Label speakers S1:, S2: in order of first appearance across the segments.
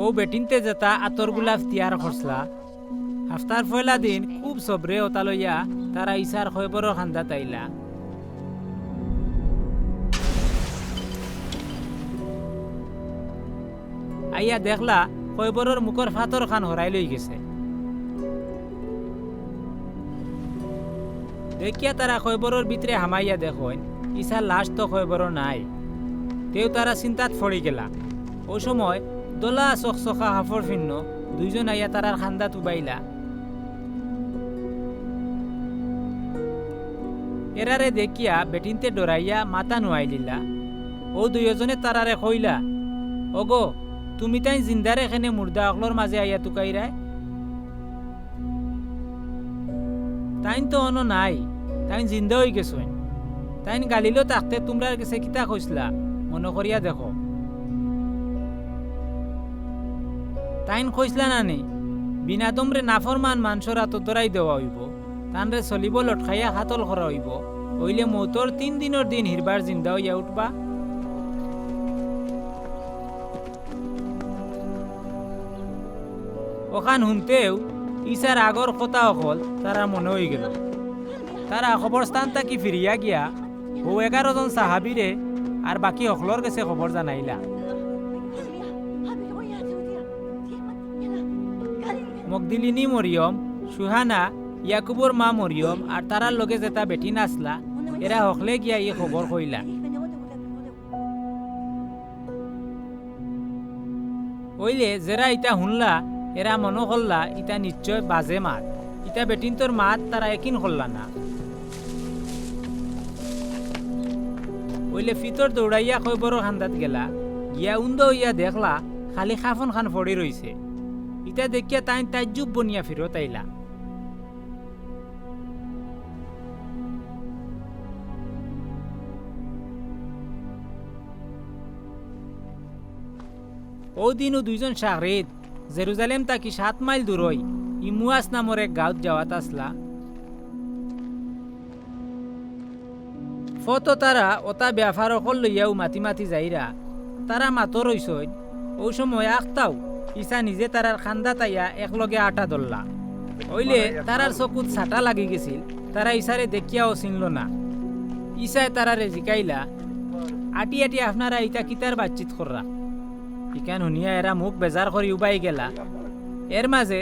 S1: ও বেটিনতে যেতা আতর গুলাফ তিয়ার খসলা হাফতার পয়লা দিন খুব সবরে ওতা লইয়া তারা ইসার খৈবর খান্দা তাইলা। আইয়া দেখলা খৈবরের মুখর ফাতর খান হরাই লই গেছে। দেখিয়া তারা খৈবরের ভিতরে হামাইয়া দেখেন ইসার লাশ তো খৈবর নাই। তেও তারা চিন্তাত ফড়ি গেলা। ওই সময় দোলা চকচকা হাফর ফিন্ন দুইজন আইয়া তারার খান্দাত উবাইলা। এরারে দেখিয়া বেটিনতে ডরাইয়া মাথা নুয়াই লিলা। ও দুইজনে তারারে কইলা, ওগো তুমি তাই জিন্দারে এখানে মুর্দা অকলর মাঝে আইয়া তুকাইরায়। তাইন তো অন নাই, তাইন জিন্দা হয়ে গেছেন। তাইন গালিলেও তাকতে তোমরার কাছে কিতা কইসলা মনে করিয়া দেখো। তাইন কইসলা নানি বিনা তোমরে নাফরমান মানুষের হাত ধরাই দেওয়া হইব, তানরে চলিব লটকাইয়া হাতল করা হইব, হইলে মৌতর 3 দিনের দিন হিরবার জিন্দা হইয়া উঠবা। ওখান শুনতেও ইসার আগর কথা অকল তারা মনে হয়ে গেল। তারা খবরস্থান থাকি ফিরিয়া গিয়া ও 11 জন সাহাবিরে আর বাকি অকলর কাছে খবর জানাইলা। মকদিলিনী মরিয়ম, সুহানা, ইয়াকুবর মা মরিয়ম আর তারার লগে যেটা বেটি নাচলা এরা হকলে গিয়া এই খবর কইলা। ওইলে যেরা ইটা শুনলা এরা মনে করলা ইটা নিশ্চয় বাজে মাত, ইটা বেটিনতর মাত তারা একিন করলা না। ওইলে ফিতর দৌড়াইয়া খৈবর খান্দাত গেলা। গিয়া উন্দ হইয়া দেখলা খালি খাফন খান ফড়ি রইছে। ইটা দেখিয়া তাই তাজ্জুব বনিয়া ফিরত আইলা। ও দিনও দুইজন শাহরিদ জেরুজালেম তাকি 7 মাইল দূরই ইমুয়াস নামর এক গাঁত যাওয়াত আসলা। ফতো তারা ওটা ব্যাপার অকল লইয়াও মাতি মাতি যাইরা তারা মাতো রইছই। ওই সময় আখতাও ইসা নিজে তারার খান্দা তাইয়া একলগে আটা ধরলা। হইলে তারার চকুত ছাটা লাগি গেছিল, তারা ইসারে দেখিয়াও চিনল না। ইসায় তারারে জিকাইলা, আটি আটি আপনারা ইটা কিতার বাতচিত কররা। ইকান শুনিয়া এরা মুখ বেজার করি উবাই গেলা। এর মাঝে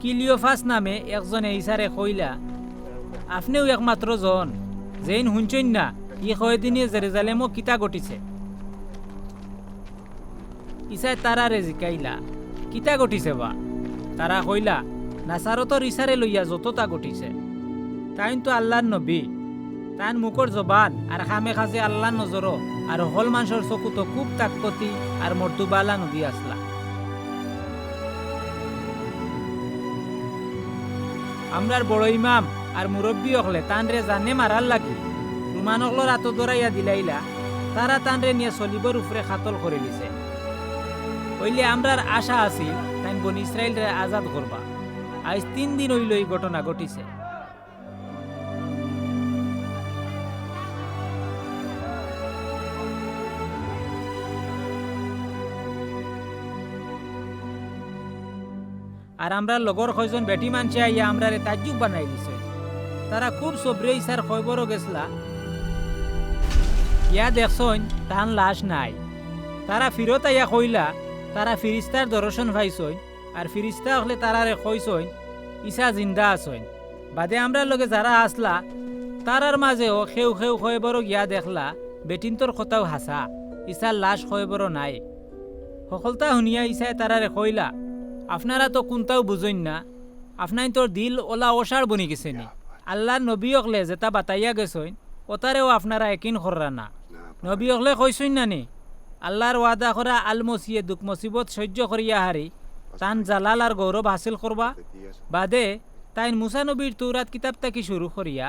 S1: কিলিওফাস নামে একজনে ইসারে কইলা, আপনিও একমাত্র জন যেইন শুনছেন না ই কয়দিনে জেরুজালেমও কিতা ঘটিছে। ইসায় তারারে জিকাইলা, কিতা ঘটিছে বা? তারা কইলা, নাসারতর ইসারে লইয়া যতটা ঘটিছে। তাইন তো আল্লাহর নবী, তাইন মুখর জবান আর খামে খাজে আল্লাহর নজর আর হল মানুষের চকুতো খুব তাকপতি আর মর্তুবালা নদী আসলা। আমরার বড় ইমাম আর মুরব্বী হকলে তানরে জানে মারার লাগি রুমান হকলর আত দরাইয়া দিলাইলা। তারা তানরে নিয়ে চলিবর উপরে খাতল করে দিছে। হইলে আমরার আশা আছিল তাই বনি ইসরায়েলরে আজাদ করবা। আজ 3 দিন হইল এই ঘটনা ঘটিছে। আর আমরা লগর কয়জন বেটি মানছে আইয়া আমরারে তাজ্জুব বানাই দিছে। তারা খুব সবরে ইসার খবরও গেছলা। ইয়া দেখছন তাহান লাশ নাই। তারা ফিরত আইয়া কইলা তারা ফিরিস্তার দর্শন পাইছই আর ফিরিস্তা হলে তারারে কইছই ইসা জিন্দা আসইন। বাদে আমরা লগে যারা আসলা তারার মাঝেও খেউ খেউ খবর গিয়া দেখলা বেটিনতর কথাও হাসা, ইসার লাশ খবর নাই। সকলতা শুনিয়া ইসায় তারারে কইলা, আপনারা তো কোনটাও বুঝইন না, আপনার তোর দিল ওলা ওষার বনি গেছে নি। আল্লাহর নবী অকলে যেটা বাতাইয়া গেছইন ওটারেও আপনারা একিন কররা না। নবী অকলে কইসইন না নি আল্লাহর ওয়াদা করা আলমসিয়ে দুঃখ মুসিবত সহ্য করিয়া হারি তান জালাল আর গৌরব হাসিল করবা। বাদে তাইন মুসা নবীর তৌরাত কিতাব থাকি শুরু করিয়া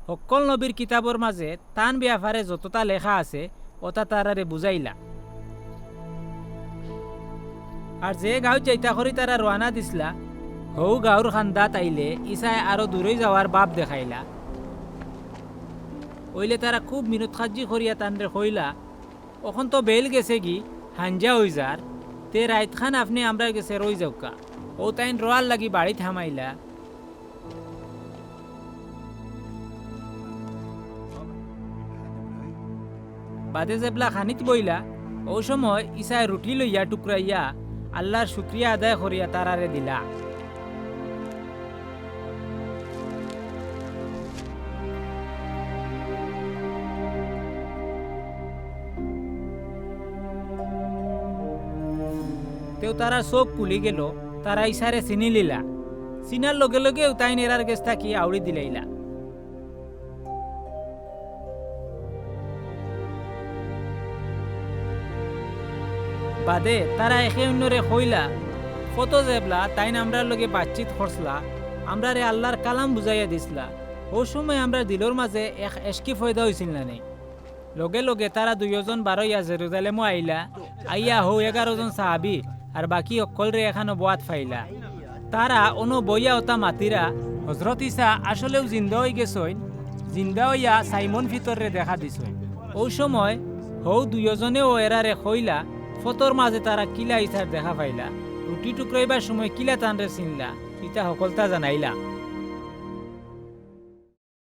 S1: সকল নবীর কিতাবর মাঝে তান ব্যাপারে যতটা লেখা আছে ওটা তারারে বুঝাইলা। আর যে গাঁও যাইতা করি তারা রওনা দিছলা, হৌ গাঁওর খান্দাত আইলে ইসায় আরো দূরে যাওয়ার বাপ দেখাইলা। ওইলে তারা খুব মিনত খাজি করিয়া তানরে কইলা, এখন তো বেল গেছে কি হাঞ্জা হই যার, তে রাইত খান আপনি আমরা গেছে রই যাওকা ও তাইন রোয়ার লাগি বাড়ি থামাইলা। বাদে জেবলা খানিত বইলা ও সময় ইসায় রুটি লইয়া টুকরাইয়া আল্লাহর শুক্রিয়া আদায় করিয়া তারারে দিলা। তেও তারা চোখ খুলি গেল, তারা ইসারে চিনি লিলা। চিনার লগে লগেও তাই নেরার গেছ থাকি আউড়ি দিলাইলা। বাদে তারা একে অন্যরে কইলা কত জেবলা তাইন আমরার লগে বাতচিত করছলা, আমরা রে আল্লাহর কালাম বুঝাইয়া দিছলা। ও সময় আমরা দিলর মাঝে এক এশকি ফয়দা হয়েছিল না নেই। লগে লগে তারা 2 জন বারইয়া জেরুজালেমও আইলা। আইয়া হো 11 জন সাহাবি আর বাকি অকলরে এখানো বোয়াত ফাইলা। তারা অনো বইয়া ওতা মাতিরা হজরত ইসা আসলেও জিন্দা হয়ে গেছইন, জিন্দা হইয়া সাইমন ভিতরে দেখা দিছইন। ও সময় হৌ 2 জনেও এরারে কইলা ফতর মাঝে তারা কিলা ইসার দেখা পাইলা। রুটি টুকরাইবার সময় কিলা তানরে চিনলা, ইটা সকলতা জানাইলা।